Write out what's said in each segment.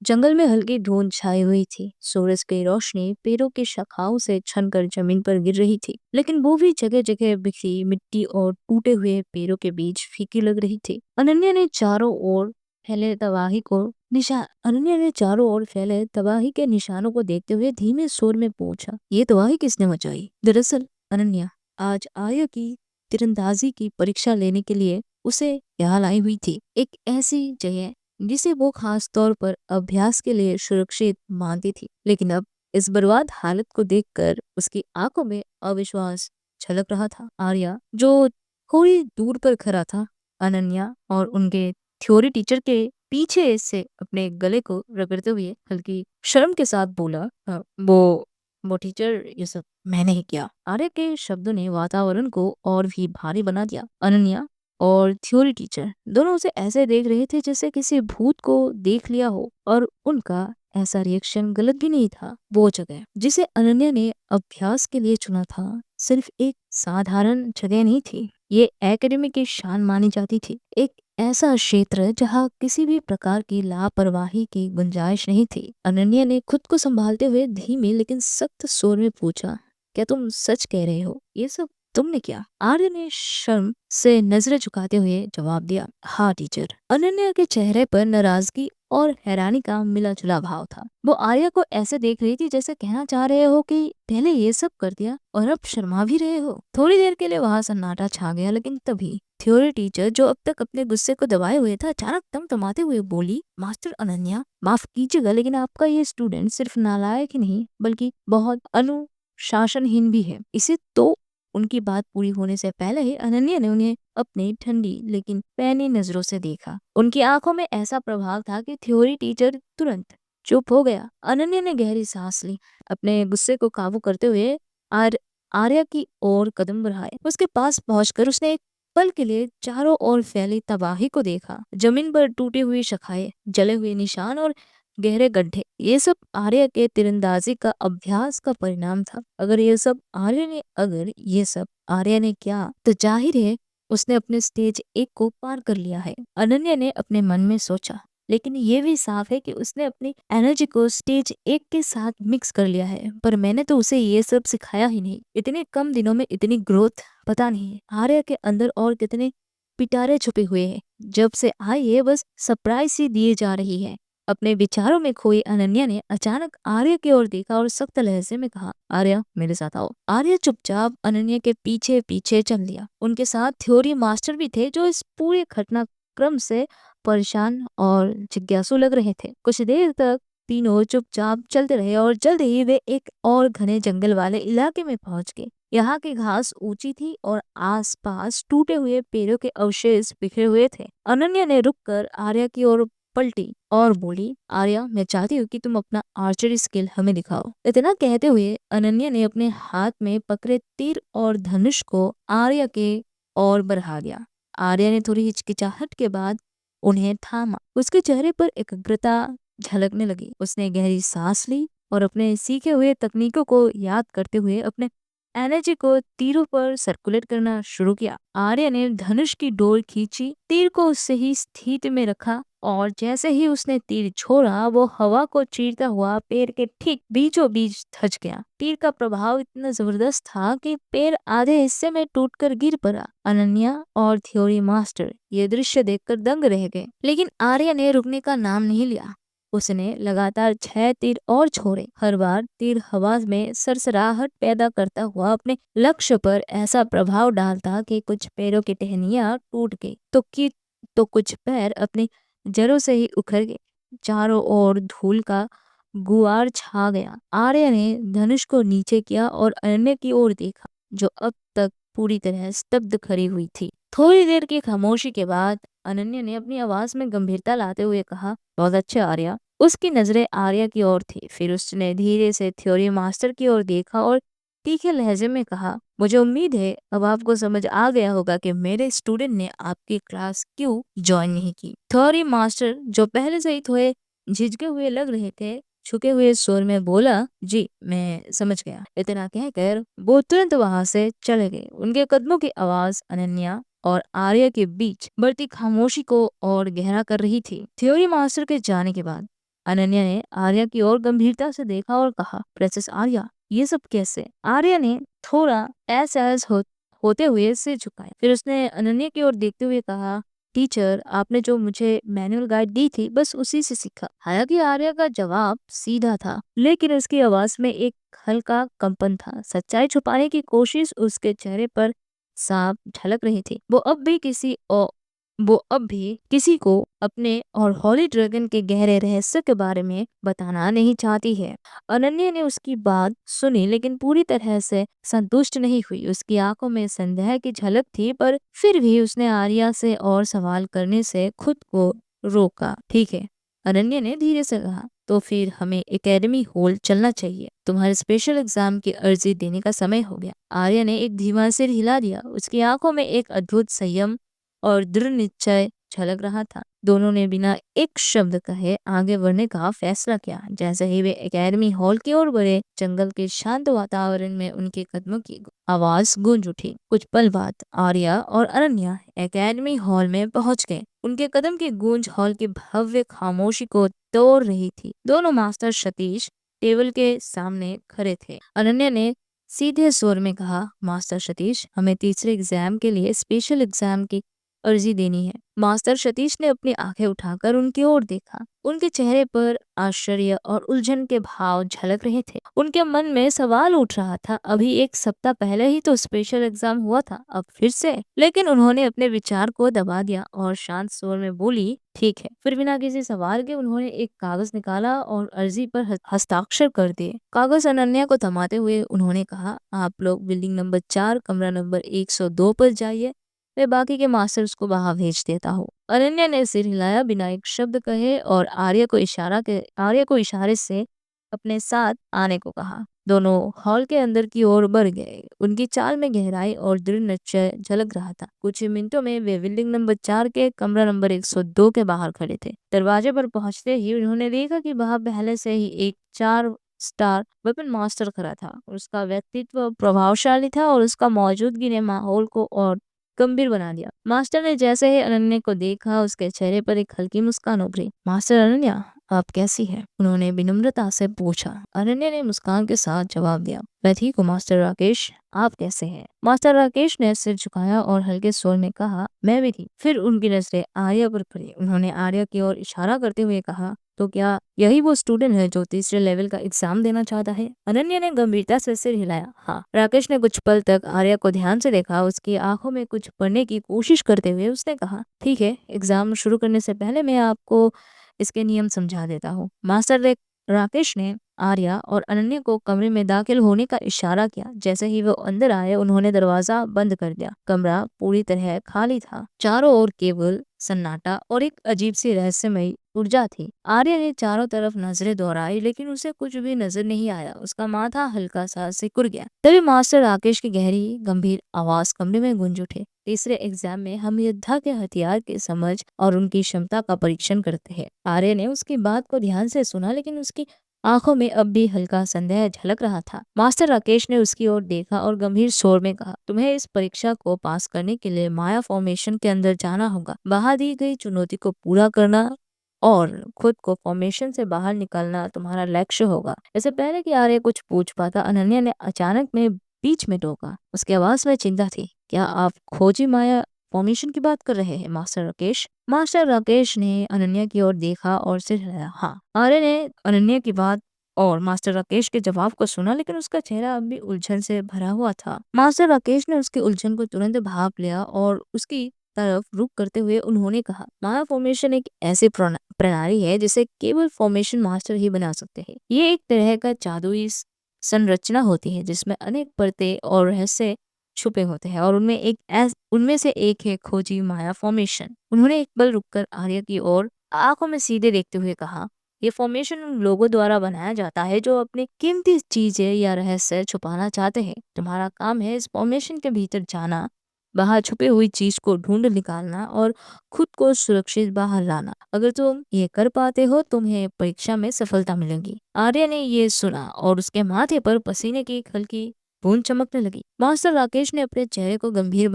जंगल में हल्की धुंध छाई हुई थी। सूरज की रोशनी पेड़ों की शाखाओं से छनकर जमीन पर गिर रही थी, लेकिन वो भी जगह जगह बिखरी मिट्टी और टूटे हुए पेड़ों के बीच फीकी लग रही थी। अनन्या ने चारों ओर फैले तबाही के निशानों को देखते हुए धीमे स्वर में पूछा, ये तबाही किसने मचाई? दरअसल अनन्या आज आर्य की तीरंदाजी की परीक्षा लेने के लिए उसे यहाँ लाई हुई थी। एक ऐसी जगह जिसे वो खास तौर पर अभ्यास के लिए सुरक्षित मानती थी, लेकिन अब इस बर्बाद हालत को देखकर उसकी आंखों में अविश्वास झलक रहा था। आर्या जो थोड़ी दूर पर खड़ा था, अनन्या और उनके थ्योरी टीचर के पीछे से अपने गले को रगड़ते हुए हल्की शर्म के साथ बोला, वो टीचर, ये सब मैंने ही किया। आर्य के शब्दों ने वातावरण को और भी भारी बना दिया। अनन्या और थ्योरी टीचर दोनों उसे ऐसे देख रहे थे जैसे किसी भूत को देख लिया हो, और उनका ऐसा रिएक्शन गलत भी नहीं था। वो जगह जिसे अनन्या ने अभ्यास के लिए चुना था सिर्फ एक साधारण जगह नहीं थी, ये एकेडमी की शान मानी जाती थी। एक ऐसा क्षेत्र जहाँ किसी भी प्रकार की लापरवाही की गुंजाइश नहीं थी। अनन्या ने खुद को संभालते हुए धीमे लेकिन सख्त स्वर में पूछा, क्या तुम सच कह रहे हो? ये सब तुमने किया? आर्य ने शर्म से नजरें झुकाते हुए जवाब दिया, हाँ टीचर। अनन्या के चेहरे पर नाराजगी और हैरानी का मिला जुला भाव था। वो आर्या को ऐसे देख रही थी जैसे कहना चाह रहे हो कि पहले ये सब कर दिया और अब शर्मा भी रहे हो। थोड़ी देर के लिए वहां सन्नाटा छा गया, लेकिन तभी थ्योरी टीचर, जो अब तक अपने गुस्से को दबाए हुए था, अचानक तमतमाते हुए बोली, मास्टर अनन्या, माफ कीजिएगा, लेकिन आपका ये स्टूडेंट सिर्फ नालायक ही नहीं बल्कि बहुत अनुशासनहीन भी है। इसे तो उनकी बात पूरी होने से पहले ही अनन्या ने उन्हें अपनी ठंडी लेकिन पैनी नजरों से देखा। उनकी आंखों में ऐसा प्रभाव था कि थ्योरी टीचर तुरंत चुप हो गया। अनन्या ने गहरी सांस ली, अपने गुस्से को काबू करते हुए आर्या की ओर कदम बढ़ाए। उसके पास पहुंचकर उसने एक पल के लिए चारों ओर फैली तबाही को देखा। जमीन पर टूटी हुई शाखाएं, जले हुए निशान और गहरे गड्ढे, ये सब आर्य के तीरंदाजी का अभ्यास का परिणाम था। अगर ये सब आर्य ने किया तो जाहिर है उसने अपने स्टेज 1 को पार कर लिया है। अनन्या ने अपने मन में सोचा, लेकिन ये भी साफ है कि उसने अपनी एनर्जी को स्टेज 1 के साथ मिक्स कर लिया है। पर मैंने तो उसे ये सब सिखाया ही नहीं। इतने कम दिनों में इतनी ग्रोथ, पता नहीं आर्य के अंदर और कितने पिटारे छुपे हुए हैं। जब से आई है बस सरप्राइज ही दिए जा रही है। अपने विचारों में खोई अनन्या ने अचानक आर्य की ओर देखा और सख्त लहजे में कहा, आर्य मेरे साथ आओ। आर्य चुपचाप अनन्या के पीछे पीछे चल दिया। उनके साथ थ्योरी मास्टर भी थे, जो इस पूरे घटनाक्रम से परेशान और जिज्ञासु लग रहे थे। कुछ देर तक तीनों चुपचाप चलते रहे और जल्द ही वे एक और घने जंगल वाले इलाके में पहुंच गए। यहाँ की घास ऊंची थी और आसपास टूटे हुए पेड़ों के अवशेष बिखरे हुए थे। अनन्या ने रुककर आर्या की ओर पलटी और बोली, आर्या, मैं चाहती हूँ कि तुम अपना आर्चरी स्किल हमें दिखाओ। इतना कहते हुए अनन्या ने अपने हाथ में पकड़े तीर और धनुष को आर्या के ओर बढ़ा दिया। आर्या ने थोड़ी हिचकिचाहट के बाद उन्हें थामा। उसके चेहरे पर एकाग्रता झलकने लगी। उसने गहरी सांस ली और अपने सीखे हुए तकनीकों को याद करते हुए अपने एनर्जी को तीरों पर सर्कुलेट करना शुरू किया। आर्य ने धनुष की डोर खींची, तीर को सही स्थिति में रखा और जैसे ही उसने तीर छोड़ा, वो हवा को चीरता हुआ पेड़ के ठीक बीचों बीच धंस गया। तीर का प्रभाव इतना जबरदस्त था कि पेड़ आधे हिस्से में टूटकर गिर पड़ा। अनन्या और थ्योरी मास्टर ये दृश्य देखकर दंग रह गए, लेकिन आर्य ने रुकने का नाम नहीं लिया। उसने लगातार 6 तीर और छोड़े। हर बार तीर हवा में सरसराहट पैदा करता हुआ अपने लक्ष्य पर ऐसा प्रभाव डालता कि कुछ पैरों की टहनियां टूट गई, तो कुछ पैर अपनी जड़ों से ही उखड़ गए। चारों ओर धूल का गुआर छा गया। आर्य ने धनुष को नीचे किया और अनन्या की ओर देखा, जो अब तक पूरी तरह स्तब्ध खड़ी हुई थी। थोड़ी देर की खामोशी के बाद अनन्या ने अपनी आवाज में गंभीरता लाते हुए कहा, बहुत अच्छा आर्या। उसकी नजरें आर्या की ओर थी। फिर उसने धीरे से थ्योरी मास्टर की ओर देखा और तीखे लहजे में कहा, मुझे उम्मीद है अब आपको समझ आ गया होगा कि मेरे स्टूडेंट ने आपकी क्लास क्यों ज्वाइन नहीं की। थ्योरी मास्टर, जो पहले से ही थोड़े झिझके हुए लग रहे थे, झुके हुए स्वर में बोला, जी मैं समझ गया। इतना कहकर वो तुरंत वहां से चले गए। उनके कदमों की आवाज अनन्या और आर्य के बीच बढ़ती खामोशी को और गहरा कर रही थी। थ्योरी मास्टर के जाने के बाद अनन्या ने आर्या की ओर गंभीरता से देखा और कहा, प्रिंसेस आर्या, ये सब कैसे? आर्या ने थोड़ा एहसास होते हुए सिर झुकाया। फिर उसने अनन्या की ओर देखते हुए कहा, टीचर, आपने जो मुझे मैनुअल गाइड दी थी बस उसी से सीखा। हालांकि आर्या का जवाब सीधा था, लेकिन उसकी आवाज में एक हल्का कंपन था। सच्चाई छुपाने की कोशिश उसके चेहरे पर साफ झलक रही थी। वो अब भी किसी को अपने और हॉली ड्रैगन के गहरे रहस्य के बारे में बताना नहीं चाहती है। अनन्या ने उसकी बात सुनी, लेकिन पूरी तरह से संतुष्ट नहीं हुई। उसकी आंखों में संदेह की झलक थी, पर फिर भी उसने आर्या से और सवाल करने से खुद को रोका। ठीक है, अनन्या ने धीरे से कहा, तो फिर हमें एकेडमी हॉल चलना चाहिए। तुम्हारे स्पेशल एग्जाम की अर्जी देने का समय हो गया। आर्या ने एक धीमा सिर हिला दिया। उसकी आंखों में एक अद्भुत संयम और दृढ़ निश्चय झलक रहा था। दोनों ने बिना एक शब्द कहे आगे बढ़ने का फैसला किया। जैसे ही वे एकेडमी हॉल की ओर बढ़े, जंगल के शांत वातावरण में उनके कदमों की आवाज गूंज उठी। कुछ पल बाद आर्या और अनन्या एकेडमी हॉल में पहुंच गए। उनके कदम की गूंज हॉल की भव्य खामोशी को तोड़ रही थी। दोनों मास्टर सतीश टेबल के सामने खड़े थे। अनन्या ने सीधे स्वर में कहा, मास्टर सतीश, हमें तीसरे एग्जाम के लिए स्पेशल एग्जाम की अर्जी देनी है। मास्टर सतीश ने अपनी आंखें उठाकर उनकी ओर देखा। उनके चेहरे पर आश्चर्य और उलझन के भाव झलक रहे थे। उनके मन में सवाल उठ रहा था, अभी एक सप्ताह पहले ही तो स्पेशल एग्जाम हुआ था, अब फिर से? लेकिन उन्होंने अपने विचार को दबा दिया और शांत स्वर में बोली, ठीक है। फिर बिना किसी सवाल के उन्होंने एक कागज निकाला और अर्जी पर हस्ताक्षर कर दिए। कागज अनन्या को थमाते हुए उन्होंने कहा, आप लोग बिल्डिंग नंबर 4 कमरा नंबर 102 पर जाइए। मैं बाकी के मास्टर्स को वहां भेज देता हूँ। अनन्या ने सिर हिलाया बिना एक शब्द कहे और आर्या को इशारे से अपने साथ आने को कहा। दोनों हॉल के अंदर की ओर बढ़ गए। उनकी चाल में गहराई और दृढ़ निश्चय झलक रहा था। कुछ ही मिनटों में वे बिल्डिंग नंबर 4 के कमरा नंबर 102 के बाहर खड़े थे। दरवाजे पर पहुंचते ही उन्होंने देखा कि वहां पहले से ही एक 4 स्टार वेपन मास्टर खड़ा था। उसका व्यक्तित्व प्रभावशाली था और उसका मौजूदगी ने माहौल को और गंभीर बना दिया। मास्टर ने जैसे ही अनन्या को देखा, उसके चेहरे पर एक हल्की मुस्कान उभरी। मास्टर अनन्या, आप कैसी हैं? उन्होंने विनम्रता से पूछा। अनन्या ने मुस्कान के साथ जवाब दिया, मैं ठीक हूँ मास्टर राकेश, आप कैसे हैं? मास्टर राकेश ने सिर झुकाया और हल्के स्वर में कहा, मैं भी ठीक। फिर उनकी नजरें आर्या पर पड़ी। उन्होंने आर्या की ओर इशारा करते हुए कहा, तो क्या यही वो स्टूडेंट है जो तीसरे लेवल का एग्जाम देना चाहता है? अनन्या ने गंभीरता से सिर हिलाया, हाँ। राकेश ने कुछ पल तक आर्या को ध्यान से देखा। उसकी आंखों में कुछ पढ़ने की कोशिश करते हुए उसने कहा, ठीक है, एग्जाम शुरू करने से पहले मैं आपको इसके नियम समझा देता हूँ। राकेश ने आर्या और अनन्या को कमरे में दाखिल होने का इशारा किया। जैसे ही वो अंदर आए, उन्होंने दरवाजा बंद कर दिया। कमरा पूरी तरह खाली था। चारों ओर केवल सन्नाटा और एक अजीब सी रहस्यमयी ऊर्जा थी। आर्या ने चारों तरफ नजरें दौड़ाई, लेकिन उसे कुछ भी नजर नहीं आया। उसका माथा हल्का सा सिकुड़ गया। तभी मास्टर राकेश की गहरी गंभीर आवाज कमरे में गूंज उठे, तीसरे एग्जाम में हम योद्धा के हथियार की समझ और उनकी क्षमता का परीक्षण करते हैं। आर्य ने उसकी बात को ध्यान से सुना, लेकिन उसकी आंखों में अब भी हल्का संदेह झलक रहा था। मास्टर राकेश ने उसकी ओर देखा और गंभीर स्वर में कहा, तुम्हें इस परीक्षा को पास करने के लिए माया फॉर्मेशन के अंदर जाना होगा। वहां दी गई चुनौती को पूरा करना और खुद को फॉर्मेशन से बाहर निकालना तुम्हारा लक्ष्य होगा। इससे पहले कि आर्य कुछ पूछ पाता, अनन्या ने अचानक में बीच में टोका। उसकी आवाज में चिंता थी। क्या आप खोजी माया फॉर्मेशन की बात कर रहे हैं मास्टर राकेश? मास्टर राकेश ने अनन्या की ओर देखा और सिर हिलाया। हाँ। आर्य ने अनन्या की बात और मास्टर राकेश के जवाब को सुना, लेकिन उसका चेहरा अब भी उलझन से भरा हुआ था। मास्टर राकेश ने उसकी उलझन को तुरंत भाप लिया और उसकी तरफ रुख करते हुए उन्होंने कहा, माया फॉर्मेशन एक ऐसी प्रणाली है जिसे केवल फॉर्मेशन मास्टर ही बना सकते हैं। ये एक तरह का जादुई संरचना होती है जिसमें अनेक परतें और रहस्य छुपे होते हैं, और उनमें से एक है खोजी माया फॉर्मेशन। उन्होंने एक पल रुककर आर्या की ओर आंखों में सीधे देखते हुए कहा, ये फॉर्मेशन उन लोगों द्वारा बनाया जाता है जो अपनी कीमती चीजें या रहस्य छुपाना चाहते हैं। तुम्हारा काम है इस फॉर्मेशन के भीतर जाना, बाहर छुपे हुई चीज को ढूंढ निकालना और खुद को सुरक्षित बाहर लाना। अगर तुम ये कर पाते हो, तुम्हें परीक्षा में सफलता मिलेगी। आर्या ने ये सुना और उसके माथे पर पसीने की एक हल्की बूंद चमकने लगी। मास्टर राकेश ने अपने चेहरे को गंभीर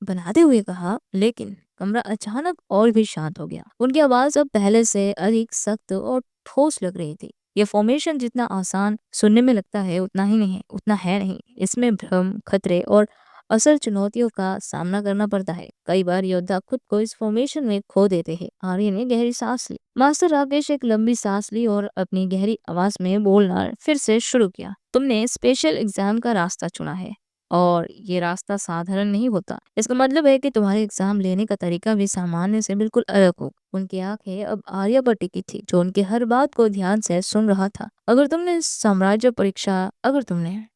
बनाते हुए कहा, लेकिन कमरा अचानक और भी शांत हो गया। उनकी आवाज अब पहले से अधिक सख्त और ठोस लग रही थी। ये फॉर्मेशन जितना आसान सुनने में लगता है उतना है नहीं। इसमें भ्रम, खतरे और असल चुनौतियों का सामना करना पड़ता है। कई बार योद्धा खुद को इस फॉर्मेशन में खो देते हैं। आर्य ने गहरी सांस ली। मास्टर राकेश एक लंबी सांस ली और अपनी गहरी आवाज में बोलना फिर से शुरू किया। तुमने स्पेशल एग्जाम का रास्ता चुना है और ये रास्ता साधारण नहीं होता। इसका मतलब है कि तुम्हारे एग्जाम लेने का तरीका भी सामान्य से बिल्कुल अलग हो। उनकी आंखें अब आर्या पर टिकी थी, जो उनके हर बात को ध्यान से सुन रहा था। अगर तुमने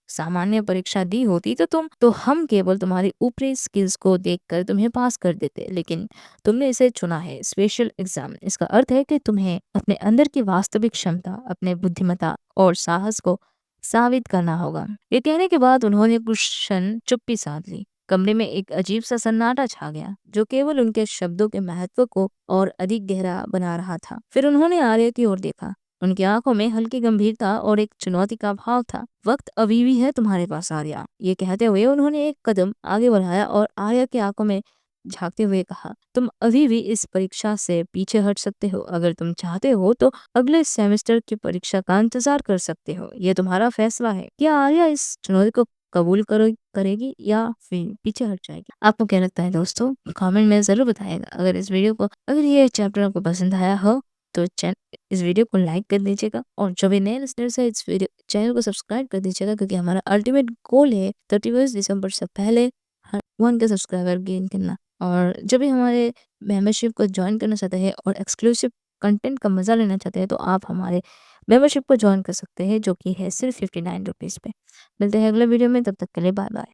सामान्य परीक्षा दी होती तो हम केवल तुम्हारी ऊपरी स्किल्स को देखकर तुम्हें पास कर देते, लेकिन तुमने इसे चुना है स्पेशल एग्जाम। इसका अर्थ है कि तुम्हें अपने अंदर की वास्तविक क्षमता, अपने बुद्धिमत्ता और साहस को साबित करना होगा। ये कहने के बाद उन्होंने कुछ क्षण चुप्पी साध ली। कमरे में एक अजीब सा सन्नाटा छा गया, जो केवल उनके शब्दों के महत्व को और अधिक गहरा बना रहा था। फिर उन्होंने आर्य की ओर देखा। उनकी आंखों में हल्की गंभीरता और एक चुनौती का भाव था। वक्त अभी भी है तुम्हारे पास आर्या। ये कहते हुए उन्होंने एक कदम आगे बढ़ाया और आर्या की आंखों में झांकते हुए कहा, तुम अभी भी इस परीक्षा से पीछे हट सकते हो। अगर तुम चाहते हो तो अगले सेमेस्टर की परीक्षा का इंतजार कर सकते हो। यह तुम्हारा फैसला है। क्या आर्या इस चुनौती को करेगी या फिर पीछे हट जाएगी? आपको क्या लगता है दोस्तों? कमेंट में जरूर बताएगा। अगर ये चैप्टर आपको पसंद आया हो तो इस वीडियो को लाइक कर दीजिएगा, और जो भी नए लिसनर्स है इस वीडियो चैनल को सब्सक्राइब कर दीजिएगा, क्योंकि हमारा अल्टीमेट गोल है 31 दिसंबर से पहले 1 के सब्सक्राइबर गेन करना। और जब भी हमारे मेंबरशिप को ज्वाइन करना चाहते हैं और एक्सक्लूसिव कंटेंट का मजा लेना चाहते हैं, तो आप हमारे मेंबरशिप को ज्वाइन कर सकते हैं, जो कि है सिर्फ 59 रुपीज़ पे। मिलते हैं अगले वीडियो में, तब तक के लिए बाय बाय।